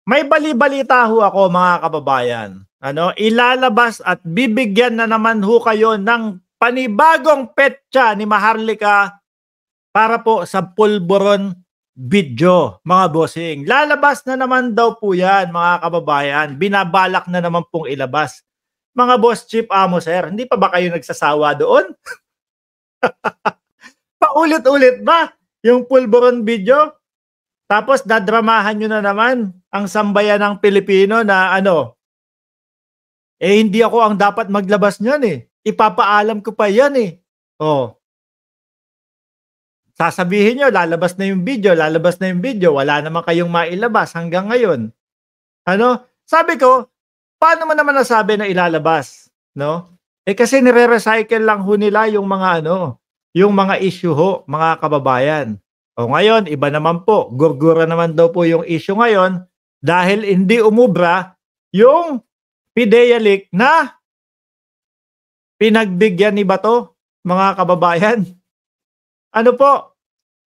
May bali-balita ho ako mga kababayan. Ano, ilalabas at bibigyan na naman ho kayo ng panibagong petsa ni Maharlika para po sa pulburon video, mga bossing. Lalabas na naman daw po yan, mga kababayan. Binabalak na naman pong ilabas. Mga boss chief amo sir, hindi pa ba kayo nagsasawa doon? Paulit-ulit ba yung pulburon video? Tapos dadramahan nyo na naman ang sambayan ng Pilipino na ano, hindi ako ang dapat maglabas niyan eh. Ipapaalam ko pa yan eh. Oh, sasabihin nyo, lalabas na yung video, lalabas na yung video. Wala naman kayong mailabas hanggang ngayon. Ano? Sabi ko, paano mo naman nasabi na ilalabas? No? Kasi nire-recycle lang ho nila yung mga ano, yung mga issue ho, mga kababayan. O ngayon, iba naman po. Gurgura naman daw po yung issue ngayon dahil hindi umubra yung PIDEA leak na pinagbigyan ni Bato, mga kababayan. Ano po?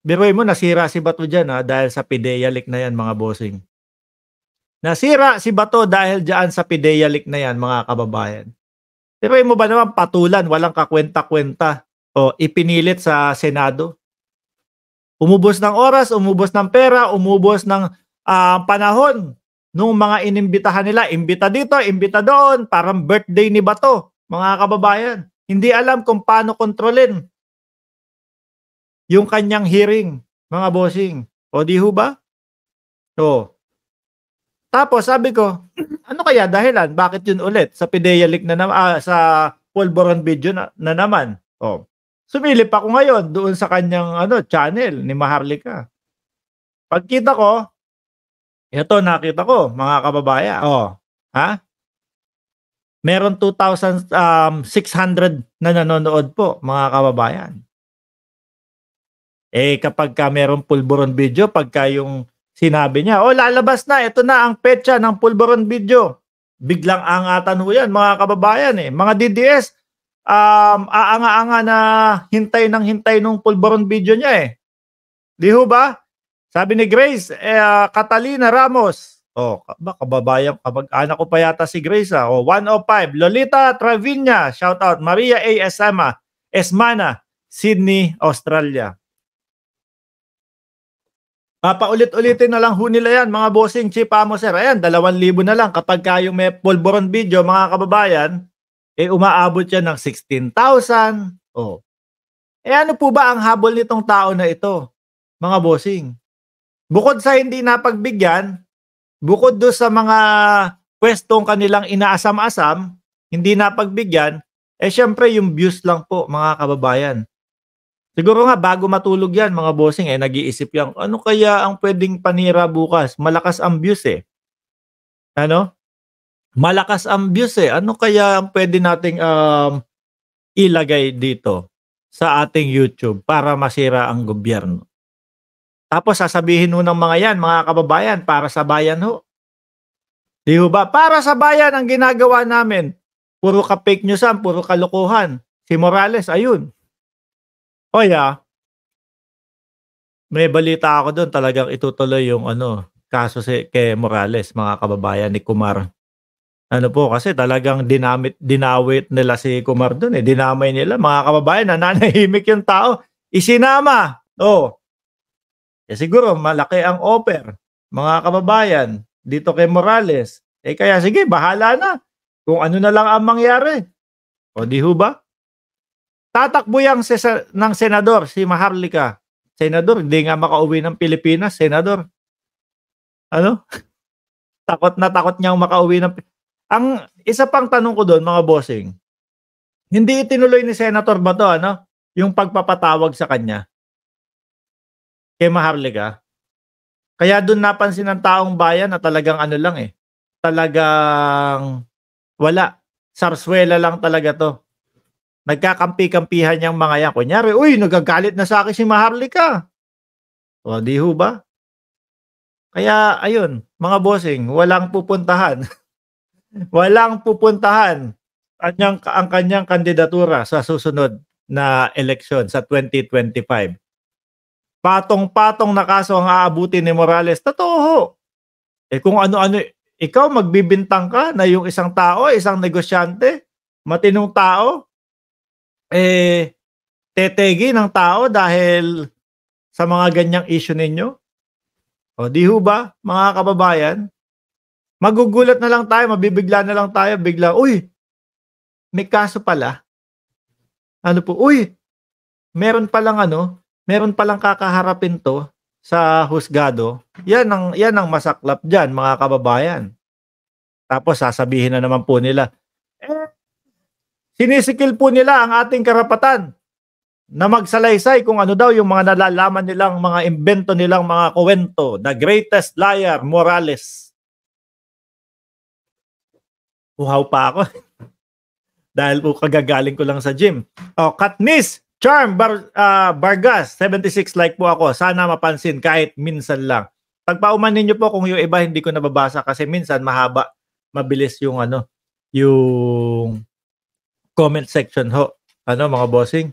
Biruin mo, nasira si Bato dyan dahil sa PIDEA leak na yan, mga bossing. Nasira si Bato dahil dyan sa PIDEA leak na yan, mga kababayan. Biruin mo ba naman patulan, walang kakwenta-kwenta o ipinilit sa Senado? Umubos ng oras, umubos ng pera, umubos ng panahon nung mga inimbitahan nila. Imbita dito, imbita doon, parang birthday ni Bato, mga kababayan. Hindi alam kung paano kontrolin yung kanyang hearing, mga bossing. O di ho ba? O. Tapos sabi ko, ano kaya dahilan? Bakit yun ulit? Sa PIDEA leak na naman, sa pulburon video na naman. O. Sumilip ako ngayon doon sa kanyang channel ni Maharlika. Pagkita ko, ito nakita ko, mga kababayan. Oh, ha? Meron 2,600 na nanonood po, mga kababayan. Kapag ka merong pulburon video, pagka yung sinabi niya, lalabas na, ito na ang petsa ng pulburon video. Biglang angatan ho yan, mga kababayan. Mga DDS, aanga-anga na hintay nung pulburon video niya . Di ho ba? Sabi ni Grace, Catalina Ramos. Kababayan, anak ko pa yata si Grace. 105, Lolita Traviña, shout out. Maria A. Esmana, Sydney, Australia. Paulit-ulitin na lang ho nila yan, mga bossing chief amo sir. Ayan, 2,000 na lang kapag kayong may pulburon video, mga kababayan. Umaabot yan ng 16,000. Ano po ba ang habol nitong tao na ito, mga bossing? Bukod sa hindi napagbigyan, bukod do sa mga pwestong kanilang inaasam-asam, hindi napagbigyan, syempre yung views lang po, mga kababayan. Siguro nga bago matulog yan, mga bossing, nag-iisip yan, ano kaya ang pwedeng panira bukas? Malakas ang views Ano? Malakas ang views Ano kaya ang pwede nating ilagay dito sa ating YouTube para masira ang gobyerno? Tapos sasabihin ho ng mga yan, mga kababayan, para sa bayan ho. Di ho ba? Para sa bayan ang ginagawa namin. Puro ka fake news puro kalokohan. Si Morales, ayun. May balita ako doon, talagang itutuloy yung kaso kay Morales, mga kababayan, ni Kumar. Kasi talagang dinawit nila si Kumar doon dinamay nila, mga kababayan, nananahimik yung tao, isinama. Siguro malaki ang offer, mga kababayan, dito kay Morales. Kaya sige, bahala na kung ano na lang ang mangyari. Di ho ba? Tatakbo yang ng senador si Maharlika. Senador, hindi nga makauwi ng Pilipinas, senador. Takot na takot niyang makauwi ng Ang isa pang tanong ko doon, mga bossing, hindi itinuloy ni Senator Bato yung pagpapatawag sa kanya kay Maharlika. Kaya doon napansin ng taong bayan na talagang talagang wala. Sarswela lang talaga to. Nagkakampi-kampihan yung mga yan. Kunyari, nagagalit na sa akin si Maharlika. Di ho ba? Kaya ayun, mga bossing, walang pupuntahan. Walang pupuntahan ang kanyang kandidatura sa susunod na eleksyon sa 2025. Patong-patong na kaso ang aabutin ni Morales. Totoo. Kung ano-ano ikaw magbibintang ka na yung isang tao, isang negosyante, matinong tao, tetegi ng tao dahil sa mga ganyang issue ninyo? O 'di ho ba, mga kababayan? Magugulat na lang tayo, mabibigla na lang tayo biglang, "Uy, may kaso pala." Ano po, "Uy, meron palang kakaharapin 'to sa husgado." Yan ang masaklap diyan, mga kababayan. Tapos sasabihin na naman po nila, eh, sinisikil po nila ang ating karapatan na magsalaysay kung ano daw yung mga nalalaman nilang mga imbento nilang mga kuwento. The greatest liar, Morales. Uhaw pa ako dahil po kagagaling ko lang sa gym. Katniss Vargas, 76 like po ako. Sana mapansin kahit minsan lang. Pagpaumanin niyo po kung yung iba hindi ko nababasa kasi minsan mahaba, mabilis yung yung comment section ho. Mga bossing?